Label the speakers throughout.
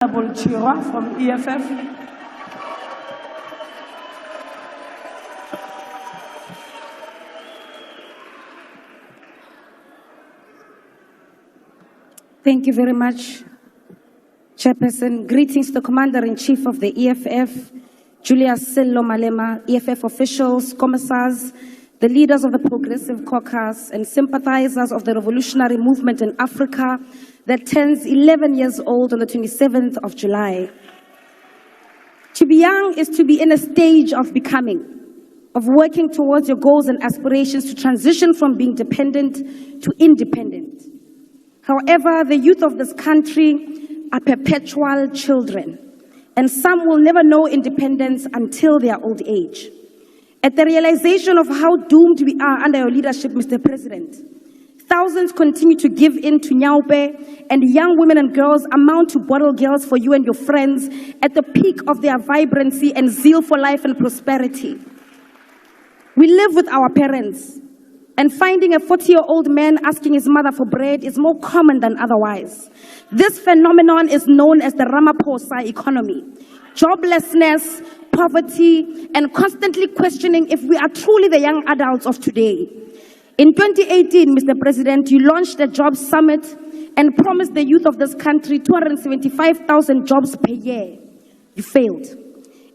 Speaker 1: Chirwa from EFF.
Speaker 2: Thank you very much, Chairperson. Greetings to the Commander-in-Chief of the EFF, Julius Sello Malema, EFF officials, commissars, the leaders of the Progressive Caucus, and sympathizers of the revolutionary movement in Africa that turns 11 years old on the 27th of July. To be young is to be in a stage of becoming, of working towards your goals and aspirations to transition from being dependent to independent. However, the youth of this country are perpetual children, and some will never know independence until their old age. At the realization of how doomed we are under your leadership, Mr. President, thousands continue to give in to Nyaupe, and young women and girls amount to bottle girls for you and your friends at the peak of their vibrancy and zeal for life and prosperity. We live with our parents, and finding a 40-year-old man asking his mother for bread is more common than otherwise. This phenomenon is known as the Ramaphosa economy. Joblessness, poverty, and constantly questioning if we are truly the young adults of today. In 2018, Mr. President, you launched a jobs summit and promised the youth of this country 275,000 jobs per year. You failed.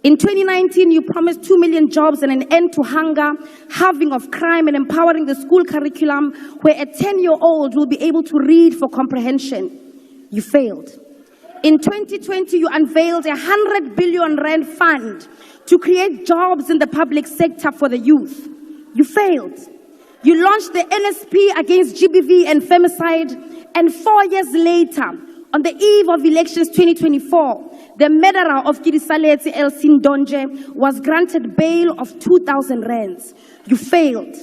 Speaker 2: In 2019, you promised 2 million jobs and an end to hunger, halving of crime, and empowering the school curriculum where a 10-year-old will be able to read for comprehension. You failed. In 2020, you unveiled a 100 billion rand fund to create jobs in the public sector for the youth. You failed. You launched the NSP against GBV and femicide, and 4 years later, on the eve of elections 2024, the murderer of Kirisaleti Elsin Donje was granted bail of 2,000 rands. You failed.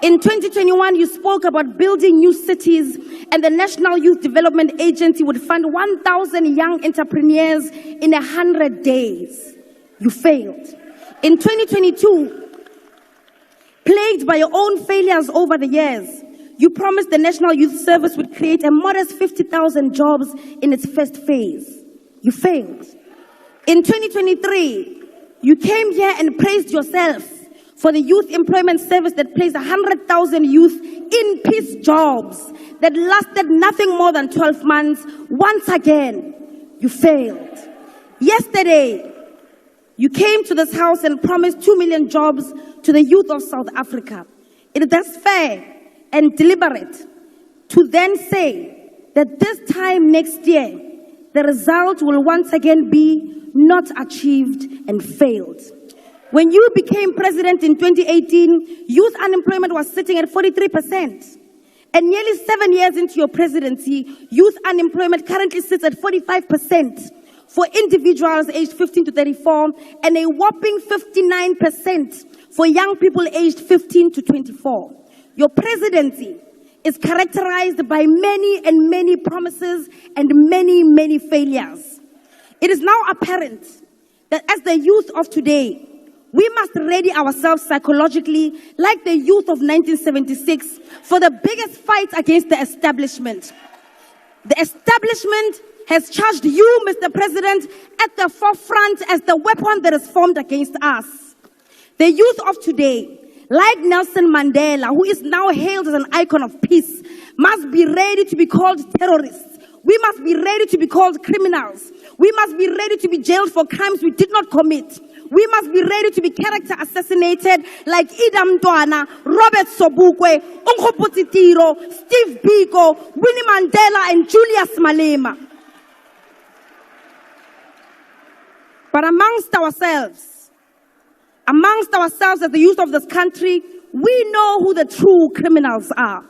Speaker 2: In 2021, you spoke about building new cities, and the National Youth Development Agency would fund 1,000 young entrepreneurs in 100 days. You failed. In 2022, plagued by your own failures over the years, you promised the National Youth Service would create a modest 50,000 jobs in its first phase. You failed. In 2023, you came here and praised yourself for the Youth Employment Service that placed 100,000 youth in peace jobs that lasted nothing more than 12 months. Once again, you failed. Yesterday, you came to this house and promised 2 million jobs to the youth of South Africa. It is thus fair and deliberate to then say that this time next year, the result will once again be not achieved and failed. When you became president in 2018, youth unemployment was sitting at 43%. And nearly 7 years into your presidency, youth unemployment currently sits at 45% for individuals aged 15 to 34, and a whopping 59% for young people aged 15 to 24. Your presidency is characterized by many promises and many failures. It is now apparent that as the youth of today, we must ready ourselves psychologically like the youth of 1976 for the biggest fight against the establishment. The establishment has charged you, Mr. President, at the forefront as the weapon that is formed against us. The youth of today, like Nelson Mandela, who is now hailed as an icon of peace, must be ready to be called terrorists. We must be ready to be called criminals. We must be ready to be jailed for crimes we did not commit. We must be ready to be character assassinated like Ida Mtwana, Robert Sobukwe, Nkgopotshe Tiro, Steve Biko, Winnie Mandela, and Julius Malema. But amongst ourselves as the youth of this country, we know who the true criminals are.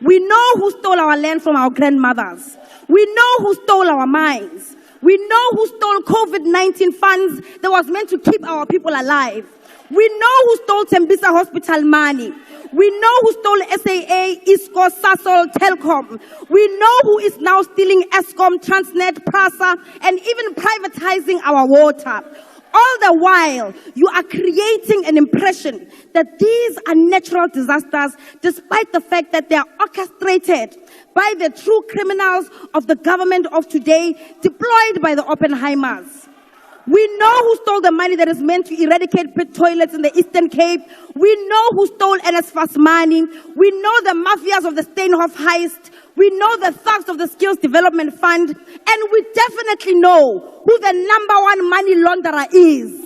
Speaker 2: We know who stole our land from our grandmothers. We know who stole our mines. We know who stole COVID-19 funds that was meant to keep our people alive. We know who stole Tembisa Hospital money. We know who stole SAA, ISCO, Sasol, Telkom. We know who is now stealing Eskom, Transnet, PRASA, and even privatizing our water. All the while, you are creating an impression that these are natural disasters, despite the fact that they are orchestrated by the true criminals of the government of today, deployed by the Oppenheimers. We know who stole the money that is meant to eradicate pit toilets in the Eastern Cape. We know who stole NSFAS money. We know the mafias of the Steenhof heist. We know the thugs of the Skills Development Fund. And we definitely know who the #1 money launderer is.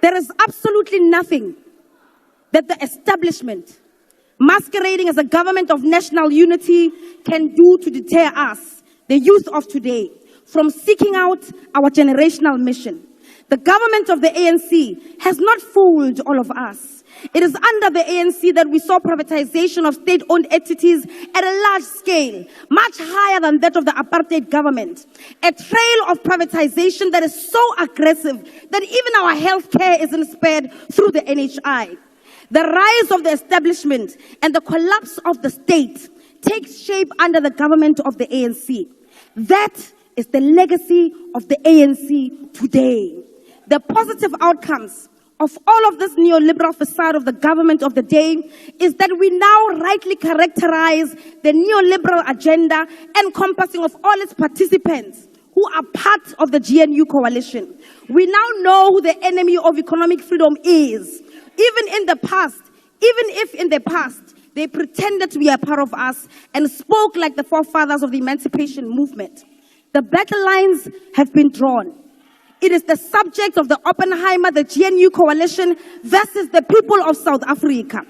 Speaker 2: There is absolutely nothing that the establishment, masquerading as a government of national unity, can do to deter us, the youth of today, from seeking out our generational mission. The government of the ANC has not fooled all of us. It is under the ANC that we saw privatization of state-owned entities at a large scale, much higher than that of the apartheid government. A trail of privatization that is so aggressive that even our healthcare isn't spared through the NHI. The rise of the establishment and the collapse of the state takes shape under the government of the ANC. That is the legacy of the ANC today. The positive outcomes of all of this neoliberal facade of the government of the day is that we now rightly characterize the neoliberal agenda encompassing of all its participants who are part of the GNU coalition. We now know who the enemy of economic freedom is. Even if in the past they pretended to be a part of us and spoke like the forefathers of the emancipation movement. The battle lines have been drawn. It is the subject of the Oppenheimer, the GNU coalition versus the people of South Africa.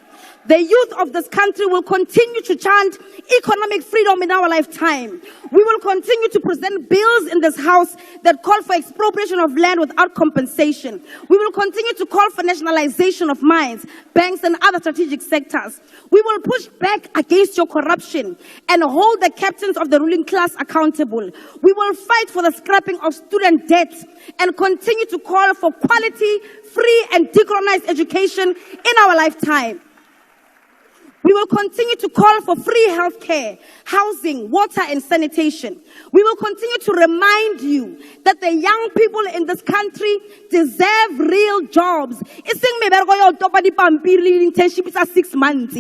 Speaker 2: The youth of this country will continue to chant economic freedom in our lifetime. We will continue to present bills in this house that call for expropriation of land without compensation. We will continue to call for nationalization of mines, banks, and other strategic sectors. We will push back against your corruption and hold the captains of the ruling class accountable. We will fight for the scrapping of student debt and continue to call for quality, free, and decolonized education in our lifetime. We will continue to call for free healthcare, housing, water, and sanitation. We will continue to remind you that the young people in this country deserve real jobs. Internship is 6 months.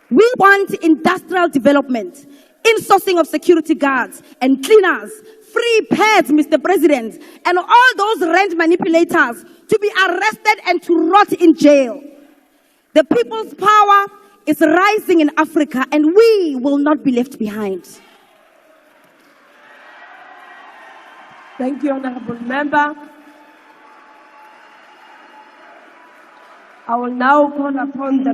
Speaker 2: We want industrial development, insourcing of security guards and cleaners, free pads, Mr. President, and all those rent manipulators to be arrested and to rot in jail. The people's power is rising in Africa, and we will not be left behind.
Speaker 1: Thank you, Honorable Member. I will now call upon the